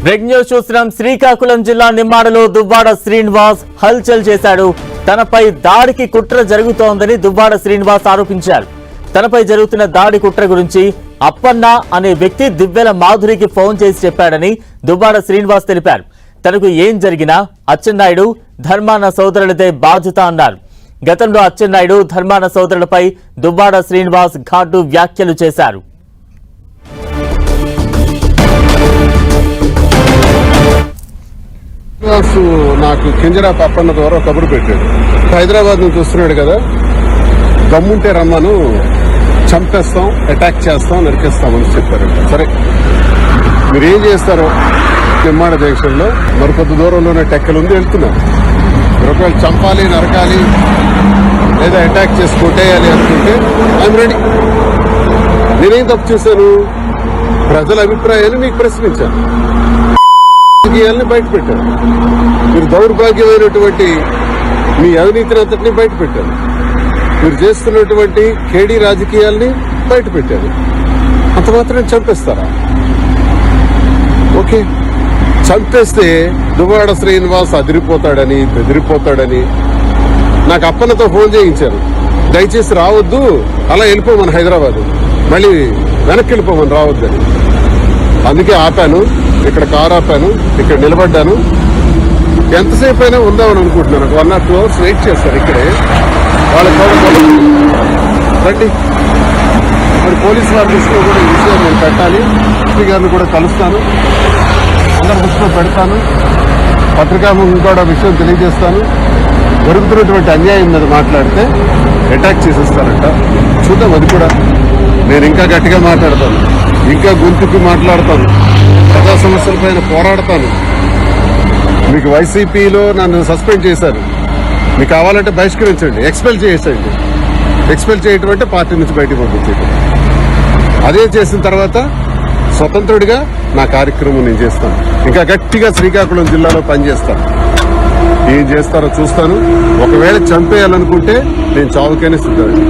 Break news చూస్తున్నాం. శ్రీకాకుళం జిల్లా నిమ్మాడలో దువ్వాడ శ్రీనివాస్ హల్చల్ చేశాడు. తనపై దాడికి కుట్ర జరుగుతోందని దువ్వాడ శ్రీనివాస్ ఆరోపించారు. తనపై జరుగుతున్న దాడి కుట్ర గురించి అప్పన్న అనే వ్యక్తి దివ్వెల మాధురికి ఫోన్ చేసి చెప్పాడని దువ్వాడ శ్రీనివాస్ తెలిపారు. తనకు ఏం జరిగినా అచ్చెన్నాయుడు ధర్మాన సోదరులదే బాధ్యత అన్నారు. గతంలో అచ్చెన్నాయుడు ధర్మాన సోదరులపై దువ్వాడ శ్రీనివాస్ ఘాటు వ్యాఖ్యలు చేశారు. నాకు కింజరా పప్పన్న ద్వారా కబురు పెట్టాడు. హైదరాబాద్ నుంచి వస్తున్నాడు కదా, దమ్ముంటే రమ్మను, చంపేస్తాం, అటాక్ చేస్తాం, నరికేస్తామని చెప్పారు. సరే మీరేం చేస్తారో నిమ్మాడ జంక్షన్ లో మరికొద్ది దూరంలోనే టెక్కలు ఉంది, వెళ్తున్నాం. ఒకవేళ చంపాలి, నరకాలి లేదా అటాక్ చేసి కొట్టేయాలి అనుకుంటే ఐఎమ్ రెడీ. నేనేం తప్పు చేశాను? ప్రజల అభిప్రాయాన్ని మీకు ప్రశ్నించాను, రాజకీయాలని బయట పెట్టారు. మీరు దౌర్భాగ్యమైనటువంటి మీ అవినీతిని అంతటినీ బయట పెట్టారు. మీరు చేస్తున్నటువంటి కేడీ రాజకీయాల్ని బయట పెట్టారు. అంత మాత్రం చంపేస్తారా? ఓకే, చంపేస్తే దువ్వాడ శ్రీనివాస్ అదిరిపోతాడని, బెదిరిపోతాడని నాకు అప్పన్నతో ఫోన్ చేయించారు. దయచేసి రావద్దు, అలా వెళ్ళిపోమని, హైదరాబాద్ మళ్ళీ వెనక్కి వెళ్ళిపోమని, రావద్దని. అందుకే ఆపాను, ఇక్కడ కారు ఆపాను, ఇక్కడ నిలబడ్డాను. ఎంతసేపు అయినా ఉందామని అనుకుంటున్నాను. 1 or 2 hours వెయిట్ చేస్తారు ఇక్కడే. వాళ్ళకి రండి, మరి పోలీసు వారి దృష్టిలో కూడా ఈ విషయం నేను పెట్టాలి. ఎస్పీ గారిని కూడా కలుస్తాను, అందరి దృష్టిలో పెడతాను, పత్రికాముఖం కూడా విషయం తెలియజేస్తాను. జరుగుతున్నటువంటి అన్యాయం మీద మాట్లాడితే అటాక్ చేసేస్తారంట. చూద్దాం, అది కూడా నేను ఇంకా గట్టిగా మాట్లాడతాను, ఇంకా గొంతుకి మాట్లాడతాను, ప్రజా సమస్యల పైన పోరాడతాను. మీకు వైసీపీలో నన్ను సస్పెండ్ చేశారు, మీకు కావాలంటే బహిష్కరించండి, ఎక్స్పెల్ చేసేయండి. ఎక్స్పెల్ చేయటం అంటే పార్టీ నుంచి బయటకు పంపించేయటం. అదే చేసిన తర్వాత స్వతంత్రుడిగా నా కార్యక్రమం నేను చేస్తాను. ఇంకా గట్టిగా శ్రీకాకుళం జిల్లాలో పనిచేస్తాను. ఏం చేస్తారో చూస్తాను. ఒకవేళ చంపేయాలనుకుంటే నేను చావుకైనా సిద్ధండి.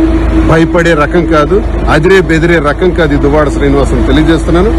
భయపడే రకం కాదు, అదిరే బెదిరే రకం కాదు ఈ దువ్వాడ శ్రీనివాస్ అని తెలియజేస్తున్నాను.